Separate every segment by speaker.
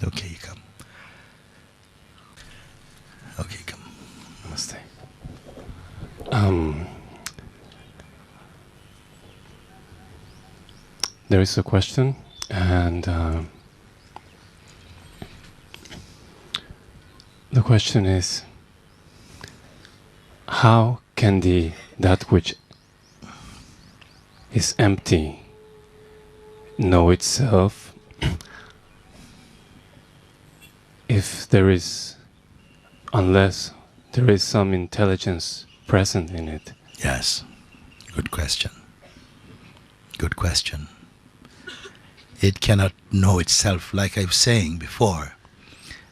Speaker 1: Okay, you come. Okay, come.
Speaker 2: Namaste. There is a question, and the question is, how can that which is empty know itself unless there is some intelligence present in it?
Speaker 1: Yes, good question. Good question. It cannot know itself, like I was saying before,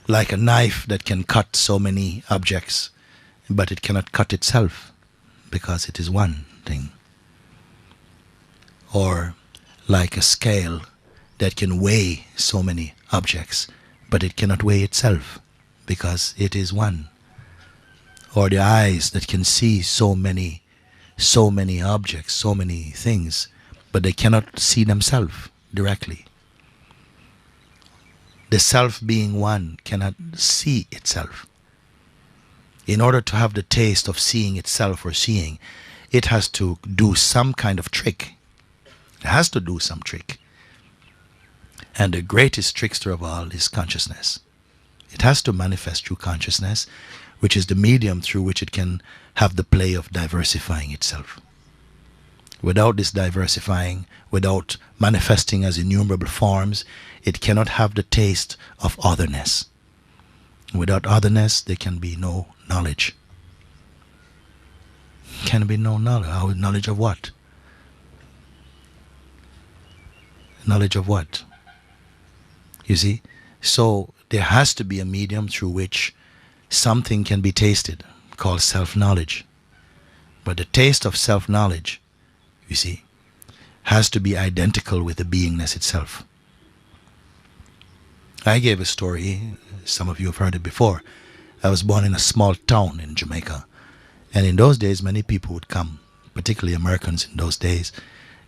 Speaker 1: like a knife that can cut so many objects, but it cannot cut itself because it is one thing. Or like a scale that can weigh so many objects, but it cannot weigh itself because it is one. Or the eyes that can see so many objects, so many things, but they cannot see themselves directly. The self being one cannot see itself. In order to have the taste of seeing itself or seeing, it has to do some kind of trick. It has to do some trick. And the greatest trickster of all is consciousness. It has to manifest through consciousness, which is the medium through which it can have the play of diversifying itself. Without this diversifying, without manifesting as innumerable forms, it cannot have the taste of otherness. Without otherness, there can be no knowledge. Can be no knowledge. Knowledge of what? Knowledge of what? You see? So there has to be a medium through which something can be tasted, called self-knowledge. But the taste of self-knowledge, you see, has to be identical with the beingness itself. I gave a story, some of you have heard it before. I was born in a small town in Jamaica. And in those days, many people would come, particularly Americans in those days,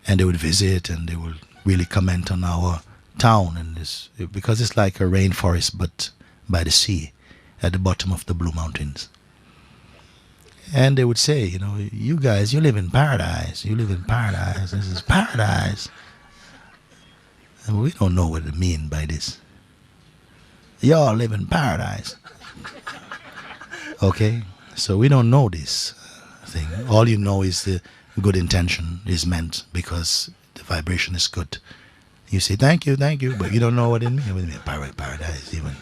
Speaker 1: and they would visit and they would really comment on our town, and because it's like a rainforest but by the sea at the bottom of the Blue Mountains. And they would say, you know, you guys, you live in paradise. You live in paradise. This is paradise. And we don't know what it means by this. Y'all live in paradise. Okay? So we don't know this thing. All you know is the good intention is meant because the vibration is good. You say, thank you, but you don't know what it means. What it means, paradise even.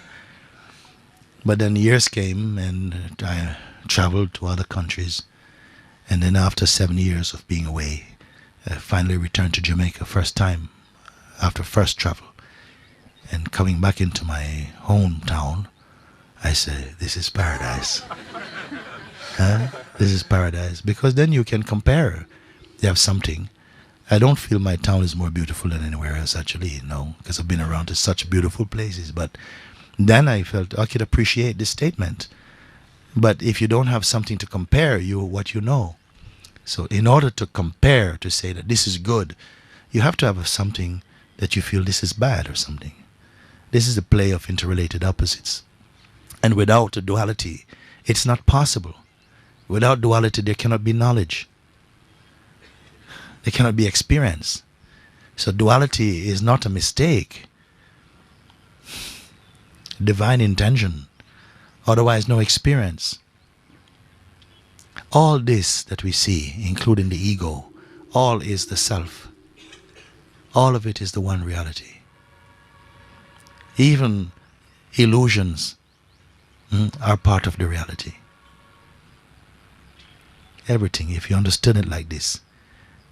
Speaker 1: But then years came and I traveled to other countries. And then after 7 years of being away, I finally returned to Jamaica, first time after first travel. And coming back into my hometown, I said, this is paradise. Huh? This is paradise. Because then you can compare. You have something. I don't feel my town is more beautiful than anywhere else, actually, no, because I've been around to such beautiful places. But then I felt I could appreciate this statement. But if you don't have something to compare, what you know. So in order to compare, to say that this is good, you have to have something that you feel this is bad or something. This is the play of interrelated opposites. And without a duality, it's not possible. Without duality, there cannot be knowledge. There cannot be experience. So duality is not a mistake. Divine intention. Otherwise, no experience. All this that we see, including the ego, all is the self. All of it is the one reality. Even illusions are part of the reality. Everything, if you understood it like this,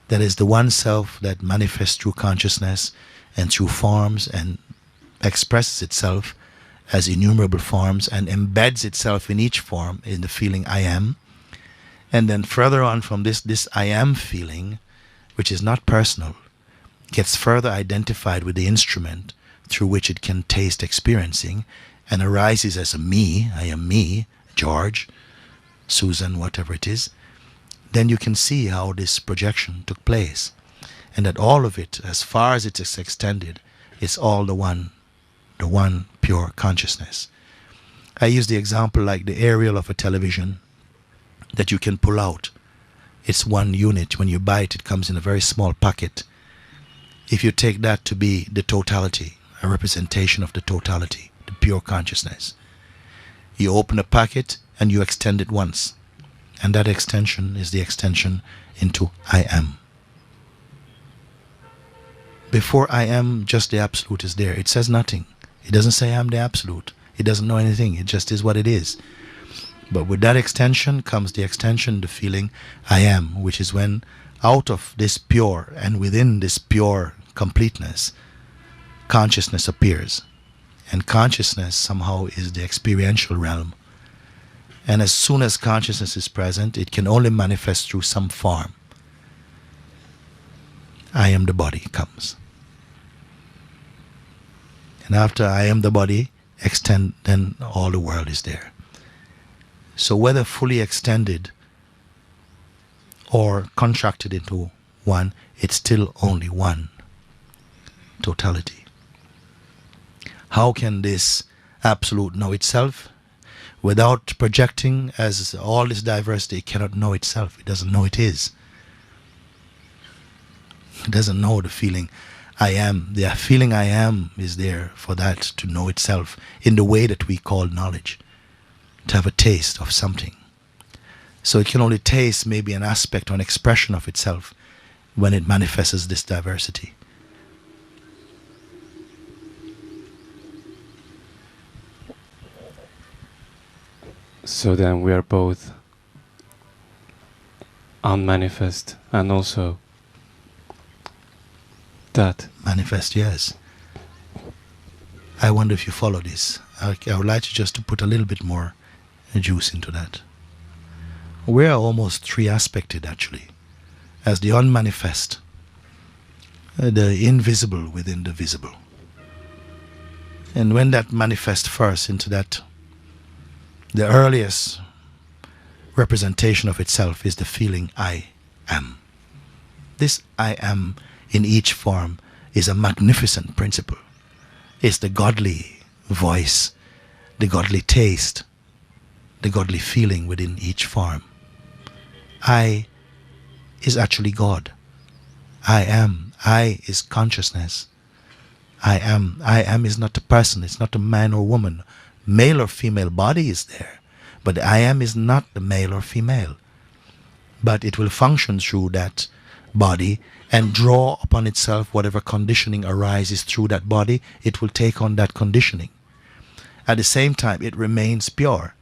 Speaker 1: that is the one self that manifests through consciousness and through forms and expresses itself as innumerable forms and embeds itself in each form in the feeling I am. And then further on from this I am feeling, which is not personal, gets further identified with the instrument through which it can taste experiencing and arises as a me, I am me, George, Susan, whatever it is. Then you can see how this projection took place, and that all of it, as far as it is extended, is all the one the one pure consciousness. I use the example like the aerial of a television that you can pull out. It's one unit. When you buy it, it comes in a very small packet. If you take that to be the totality, a representation of the totality, the pure consciousness, you open a packet and you extend it once. And that extension is the extension into I am. Before I am, just the absolute is there. It says nothing. It doesn't say I'm the absolute. It doesn't know anything. It just is what it is. But with that extension comes the extension, the feeling I am, which is when out of this pure and within this pure completeness, consciousness appears. And consciousness somehow is the experiential realm. And as soon as consciousness is present, it can only manifest through some form. I am the body comes. And after I am the body, extend, then all the world is there. So whether fully extended or contracted into one, it's still only one totality. How can this absolute know itself? Without projecting as all this diversity, it cannot know itself. It doesn't know it is. It doesn't know the feeling I am. The feeling I am is there for that to know itself in the way that we call knowledge, to have a taste of something. So it can only taste maybe an aspect or an expression of itself when it manifests this diversity.
Speaker 2: So then we are both unmanifest and also that.
Speaker 1: Manifest, yes. I wonder if you follow this. I would like you just to put a little bit more juice into that. We are almost three-aspected actually, as the unmanifest, the invisible within the visible. And when that manifests first into that, the earliest representation of itself is the feeling I am. This I am in each form is a magnificent principle. It's the godly voice, the godly taste, the godly feeling within each form. I is actually God. I am. I is consciousness. I am. I am is not a person. It's not a man or woman. Male or female body is there. But the I am is not the male or female. But it will function through that body and draw upon itself whatever conditioning arises through that body. It will take on that conditioning. At the same time, it remains pure.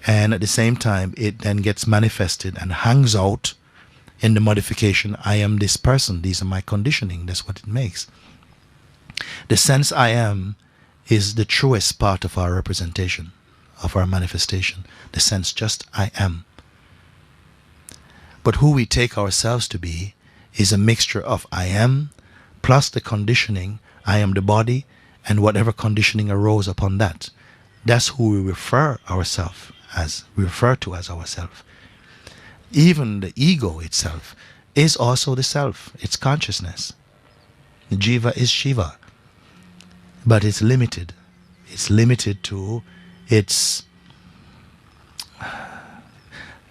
Speaker 1: And at the same time, it then gets manifested and hangs out in the modification, I am this person, these are my conditioning, that's what it makes. The sense I am is the truest part of our representation, of our manifestation. The sense just I am. But who we take ourselves to be is a mixture of I am plus the conditioning, I am the body, and whatever conditioning arose upon that. That's who we refer ourselves as, we refer to as ourselves. Even the ego itself is also the self. It's consciousness. The Jiva is Shiva. But it's limited. It's limited to its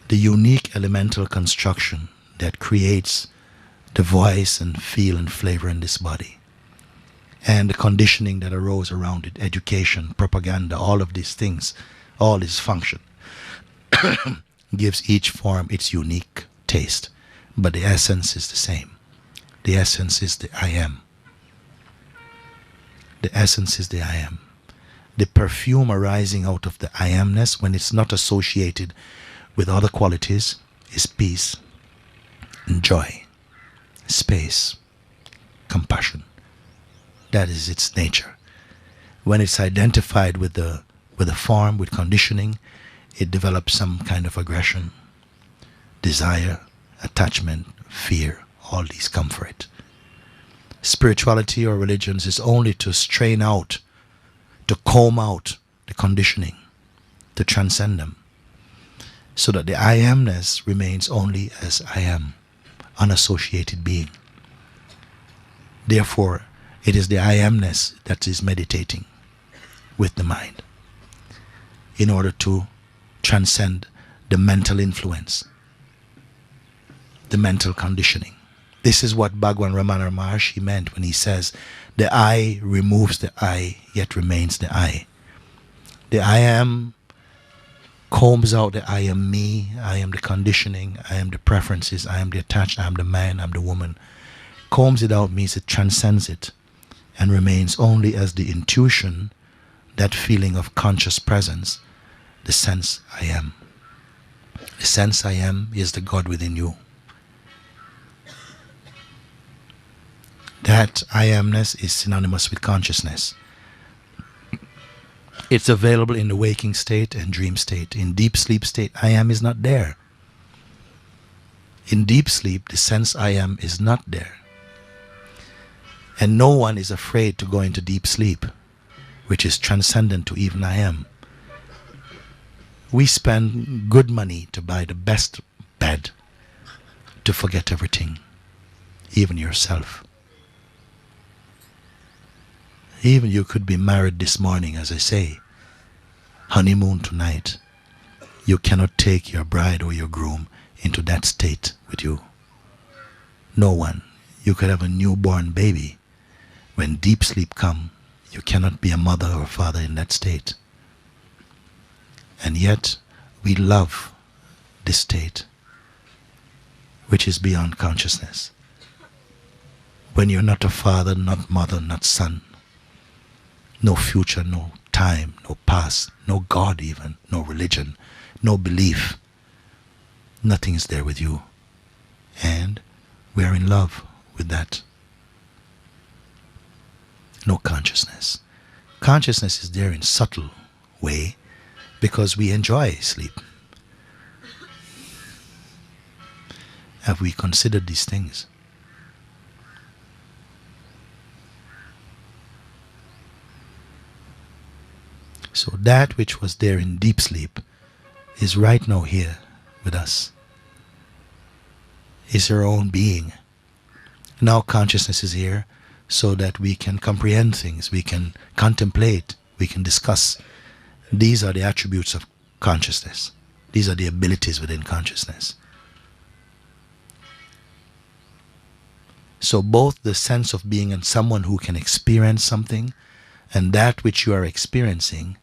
Speaker 1: the unique elemental construction that creates the voice and feel and flavor in this body. And the conditioning that arose around it, education, propaganda, all of these things, all this function, gives each form its unique taste. But the essence is the same. The essence is the I am. The essence is the I am. The perfume arising out of the I amness, when it's not associated with other qualities, is peace, and joy, space, compassion. That is its nature. When it's identified with the form, with conditioning, it develops some kind of aggression, desire, attachment, fear. All these come for it. Spirituality or religions is only to strain out, to comb out the conditioning, to transcend them, so that the I amness remains only as I am, unassociated being. Therefore, It is the I amness that is meditating with the mind in order to transcend the mental influence, the mental conditioning. This is what Bhagwan Ramana Maharshi meant when he says, the I removes the I, yet remains the I. The I am combs out the I am me, I am the conditioning, I am the preferences, I am the attached, I am the man, I am the woman. Combs it out means it transcends it and remains only as the intuition, that feeling of conscious presence, the sense I am. The sense I am is the God within you. That I amness is synonymous with consciousness. It's available in the waking state and dream state. In deep sleep state, I am is not there. In deep sleep, the sense I am is not there. And no one is afraid to go into deep sleep, which is transcendent to even I am. We spend good money to buy the best bed, to forget everything, even yourself. Even you could be married this morning, as I say, honeymoon tonight. You cannot take your bride or your groom into that state with you. No one. You could have a newborn baby. When deep sleep comes, you cannot be a mother or a father in that state. And yet, we love this state, which is beyond consciousness. When you're not a father, not mother, not son, no future, no time, no past, no God even, no religion, no belief. Nothing is there with you. And we are in love with that. No consciousness. Consciousness is there in subtle way because we enjoy sleep. Have we considered these things? So that which was there in deep sleep is right now here with us. Is our own being. Now consciousness is here so that we can comprehend things, we can contemplate, we can discuss. These are the attributes of consciousness. These are the abilities within consciousness. So both the sense of being and someone who can experience something and that which you are experiencing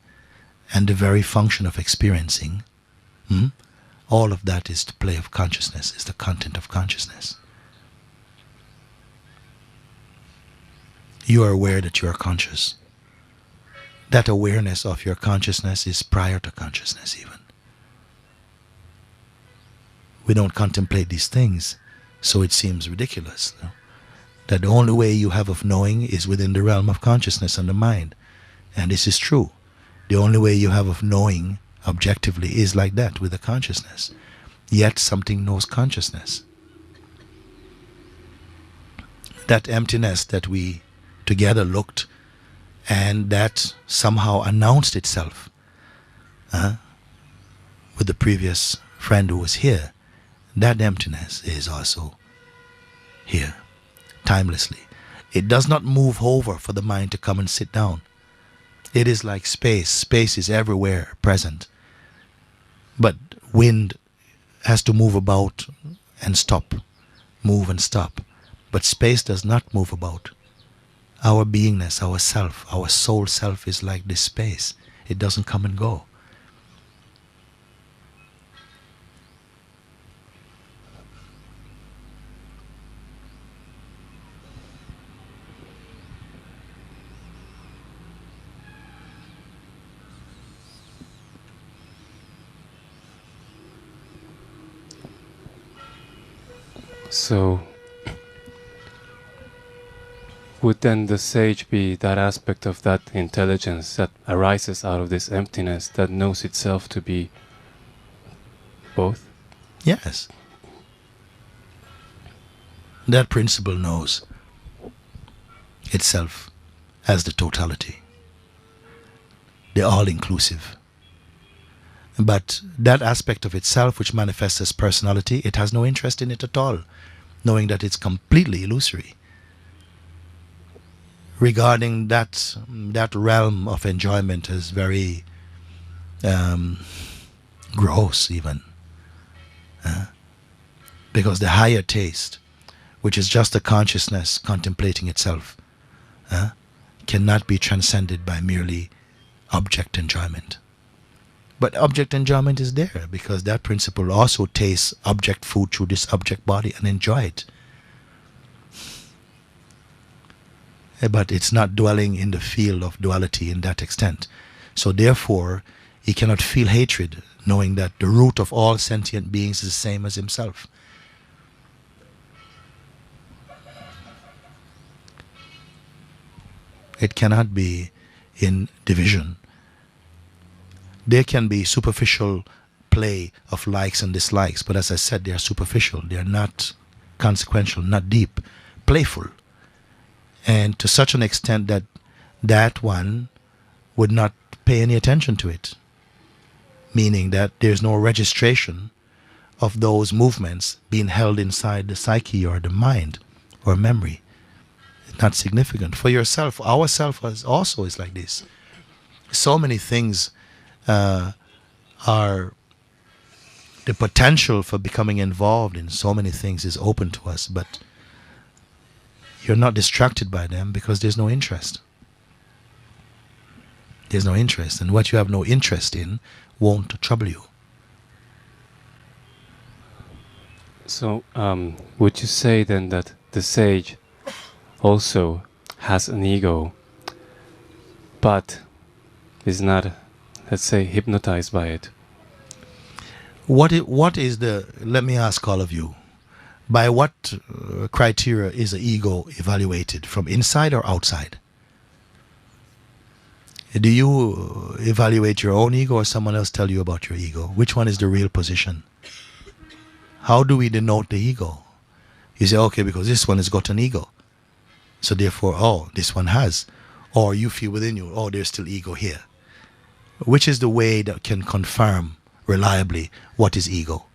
Speaker 1: and the very function of experiencing, all of that is the play of consciousness, is the content of consciousness. You are aware that you are conscious. That awareness of your consciousness is prior to consciousness even. We don't contemplate these things, so it seems ridiculous. No? That the only way you have of knowing is within the realm of consciousness and the mind. And this is true. The only way you have of knowing objectively is like that, with the consciousness. Yet something knows consciousness. That emptiness that we together looked and that somehow announced itself with the previous friend who was here, that emptiness is also here, timelessly. It does not move over for the mind to come and sit down. It is like space. Space is everywhere present. But wind has to move about and stop, move and stop. But space does not move about. Our beingness, our self, our soul self is like this space. It doesn't come and go.
Speaker 2: So, would then the sage be that aspect of that intelligence that arises out of this emptiness that knows itself to be both?
Speaker 1: Yes. That principle knows itself as the totality, the all-inclusive. But that aspect of itself which manifests as personality, it has no interest in it at all, knowing that it's completely illusory. regarding that realm of enjoyment as very gross even. Because the higher taste, which is just a consciousness contemplating itself, cannot be transcended by merely object enjoyment. But object enjoyment is there because that principle also tastes object food through this object body and enjoy it. But it's not dwelling in the field of duality in that extent. So therefore, he cannot feel hatred, knowing that the root of all sentient beings is the same as himself. It cannot be in division. There can be superficial play of likes and dislikes, but as I said, they are superficial. They are not consequential, not deep, playful. And to such an extent that that one would not pay any attention to it. Meaning that there's no registration of those movements being held inside the psyche or the mind or memory. It's not significant. For yourself, ourself also is like this. So many things are, the potential for becoming involved in so many things is open to us, but you're not distracted by them because there's no interest. There's no interest, and what you have no interest in won't trouble you.
Speaker 2: So, would you say then that the sage also has an ego, but is not, let's say, hypnotized by it?
Speaker 1: What is the, let me ask all of you, by what criteria is the ego evaluated, from inside or outside? Do you evaluate your own ego or someone else tell you about your ego? Which one is the real position? How do we denote the ego? You say, okay, because this one has got an ego, so therefore, oh, this one has. Or you feel within you, oh, there's still ego here. Which is the way that can confirm reliably what is ego?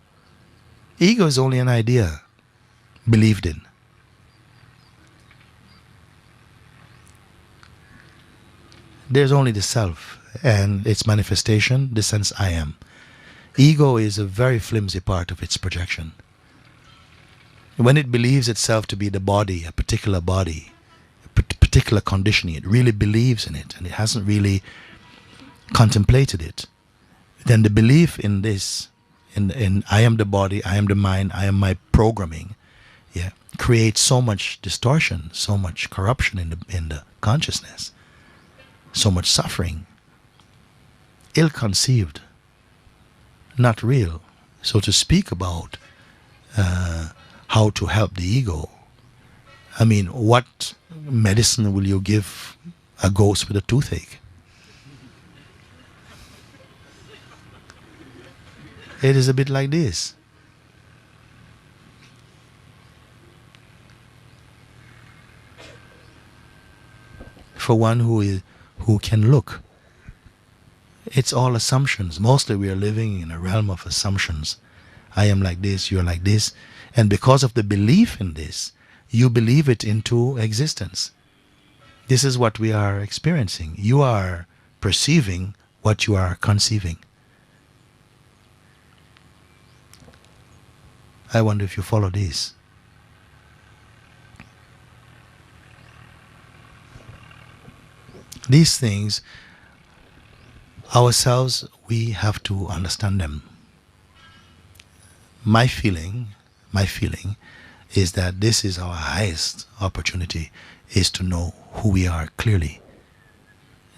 Speaker 1: Ego is only an idea believed in. There's only the self and its manifestation, the sense I am. Ego is a very flimsy part of its projection. When it believes itself to be the body, a particular conditioning, it really believes in it and it hasn't really contemplated it, then the belief in this, in I am the body, I am the mind, I am my programming, creates so much distortion, so much corruption in the consciousness, so much suffering, ill-conceived, not real. So to speak about how to help the ego, I mean, what medicine will you give a ghost with a toothache? It is a bit like this. For one who can look, it's all assumptions. Mostly we are living in a realm of assumptions. I am like this, you're like this. And because of the belief in this, you believe it into existence. This is what we are experiencing. You are perceiving what you are conceiving. I wonder if you follow this. These things, ourselves, we have to understand them. My feeling is that this is our highest opportunity, is to know who we are clearly.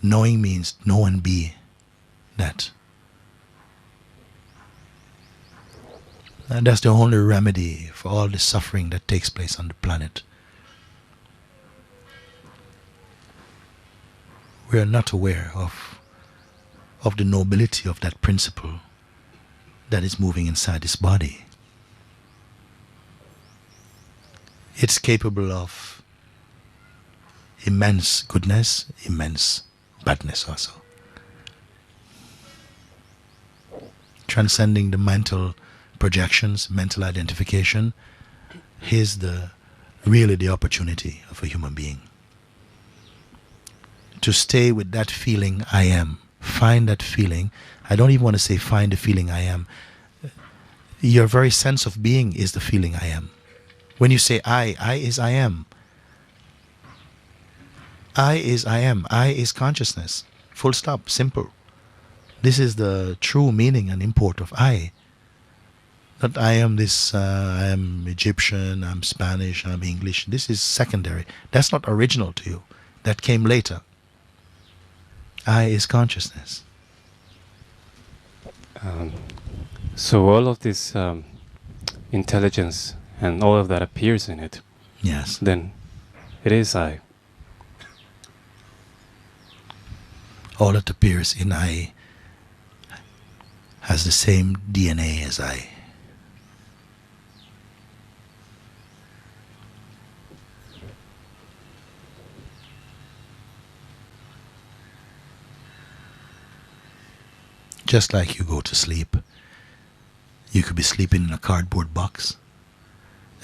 Speaker 1: Knowing means know and be that. And that's the only remedy for all the suffering that takes place on the planet. We are not aware of the nobility of that principle that is moving inside this body. It's capable of immense goodness, immense badness also. Transcending the mental projections, mental identification, here's really the opportunity of a human being. to stay with that feeling I am. Find that feeling. I don't even want to say find the feeling I am. Your very sense of being is the feeling I am. When you say I is I am. I is I am. I is consciousness. Full stop. Simple. This is the true meaning and import of I. Not I am this, I am Egyptian, I'm Spanish, I'm English. This is secondary. That's not original to you. That came later. I is consciousness.
Speaker 2: So all of this intelligence and all of that appears in it.
Speaker 1: Yes.
Speaker 2: Then it is I.
Speaker 1: All that appears in I has the same DNA as I. Just like you go to sleep, you could be sleeping in a cardboard box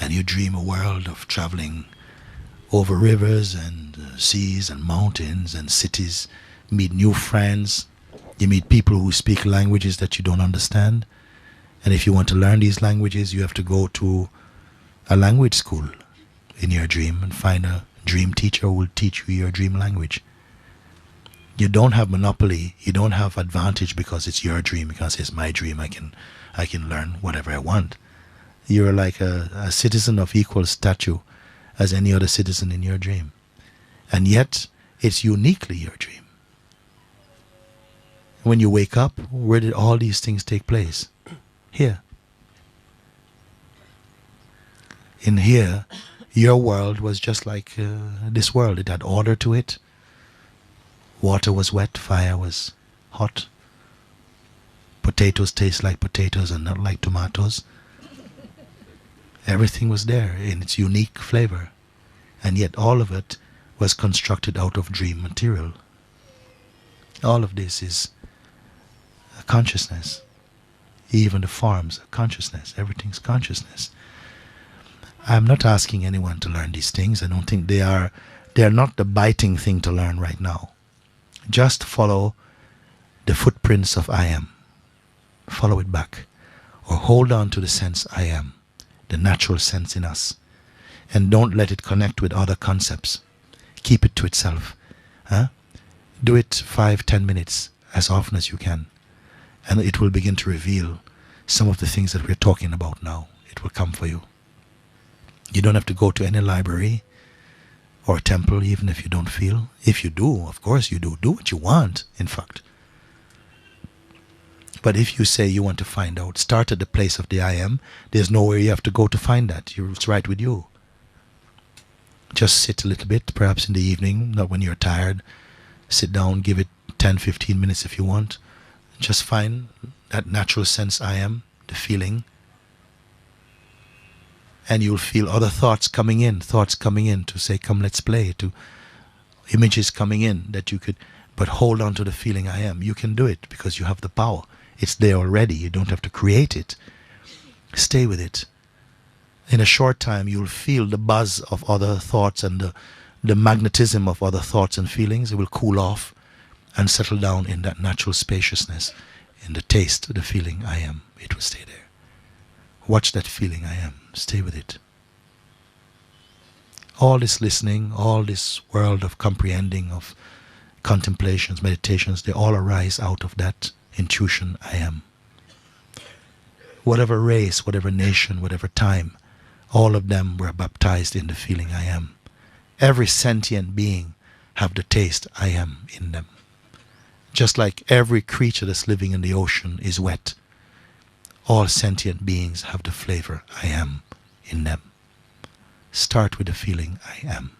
Speaker 1: and you dream a world of traveling over rivers and seas and mountains and cities, meet new friends, you meet people who speak languages that you don't understand, and if you want to learn these languages you have to go to a language school in your dream and find a dream teacher who will teach you your dream language. You don't have monopoly, you don't have advantage because it's your dream, because it's my dream, I can learn whatever I want. You're like a citizen of equal stature as any other citizen in your dream. And yet, it's uniquely your dream. When you wake up, where did all these things take place? Here. In here, your world was just like this world. It had order to it. Water was wet, fire was hot. Potatoes taste like potatoes and not like tomatoes. Everything was there in its unique flavor. And yet all of it was constructed out of dream material. All of this is a consciousness. Even the forms are consciousness. Everything's consciousness. I'm not asking anyone to learn these things. I don't think they are not the biting thing to learn right now. Just follow the footprints of I am. Follow it back. Or hold on to the sense I am, the natural sense in us. And don't let it connect with other concepts. Keep it to itself. Do it 5-10 minutes as often as you can. And it will begin to reveal some of the things that we're talking about now. It will come for you. You don't have to go to any library or temple, even if you don't feel. If you do, of course you do. Do what you want, in fact. But if you say you want to find out, start at the place of the I am. There's nowhere you have to go to find that. It's right with you. Just sit a little bit, perhaps in the evening, not when you're tired. Sit down, give it 10-15 minutes if you want. Just find that natural sense I am, the feeling. And you'll feel other thoughts coming in to say, come, let's play, to images coming in that you could, but hold on to the feeling I am. You can do it because you have the power. It's there already. You don't have to create it. Stay with it. In a short time, you'll feel the buzz of other thoughts and the magnetism of other thoughts and feelings. It will cool off and settle down in that natural spaciousness, in the taste, the feeling I am. It will stay there. Watch that feeling I am. Stay with it. All this listening, all this world of comprehending, of contemplations, meditations, they all arise out of that intuition I am. Whatever race, whatever nation, whatever time, all of them were baptized in the feeling I am. Every sentient being have the taste I am in them. Just like every creature that's living in the ocean is wet, all sentient beings have the flavor I am in them. Start with the feeling I am.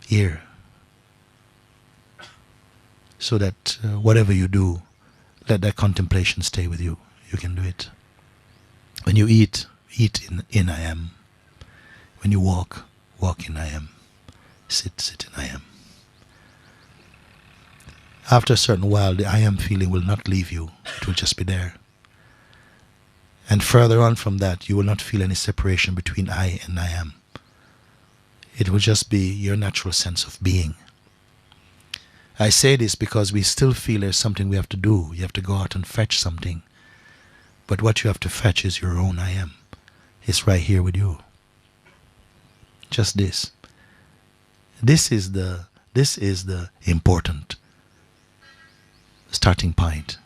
Speaker 1: Here. So that whatever you do, let that contemplation stay with you. You can do it. When you eat in I am. When you walk in I am. Sit in I am. After a certain while, the I am feeling will not leave you. It will just be there. And further on from that, you will not feel any separation between I and I am. It will just be your natural sense of being. I say this because we still feel there's something we have to do. You have to go out and fetch something. But what you have to fetch is your own I am. It's right here with you. Just this. This is the important starting point,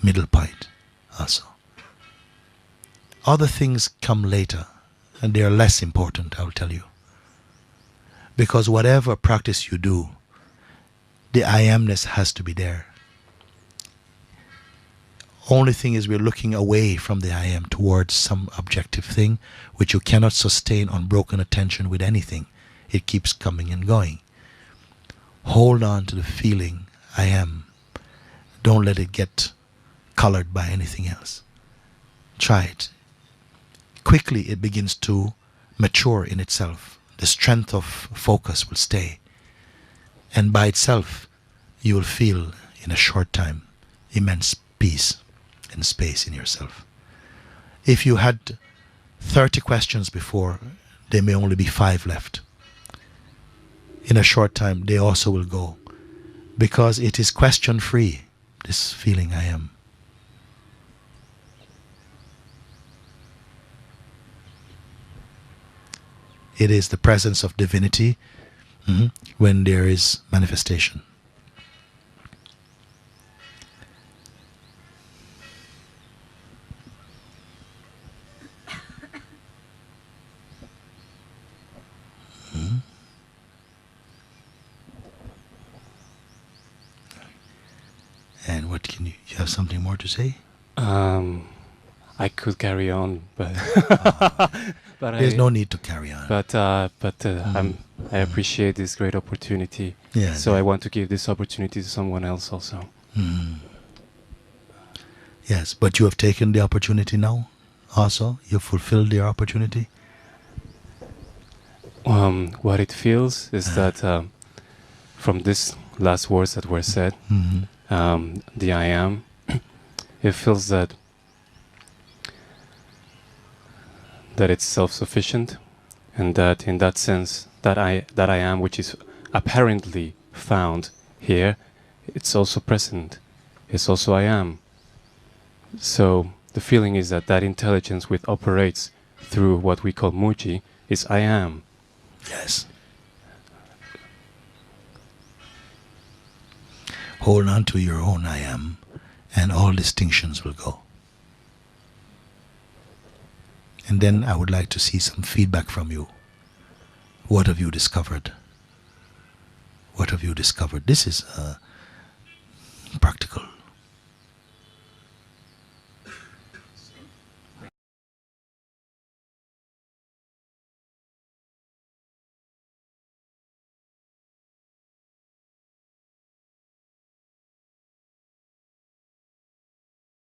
Speaker 1: middle point also. Other things come later, and they are less important, I'll tell you. Because whatever practice you do, the I amness has to be there. Only thing is we're looking away from the I am towards some objective thing which you cannot sustain unbroken attention with anything. It keeps coming and going. Hold on to the feeling I am. Don't let it get colored by anything else. Try it. Quickly it begins to mature in itself. The strength of focus will stay. And by itself, you will feel in a short time immense peace and space in yourself. If you had 30 questions before, there may only be 5 left. In a short time, they also will go. Because it is question-free, this feeling I am. It is the presence of divinity when there is manifestation. And what can you have something more to say?
Speaker 2: I could carry on, but but
Speaker 1: there's no need to carry on.
Speaker 2: But I appreciate this great opportunity.
Speaker 1: Yeah,
Speaker 2: so I want to give this opportunity to someone else also.
Speaker 1: Yes, but you have taken the opportunity now. Also, you fulfilled your opportunity.
Speaker 2: What it feels is that from these last words that were said, the I am, it feels that it's self-sufficient, and that in that sense that I am, which is apparently found here, it's also present. It's also I am. So the feeling is that intelligence which operates through what we call Mooji is I am.
Speaker 1: Yes. Hold on to your own I am, and all distinctions will go. And then I would like to see some feedback from you. What have you discovered? What have you discovered? This is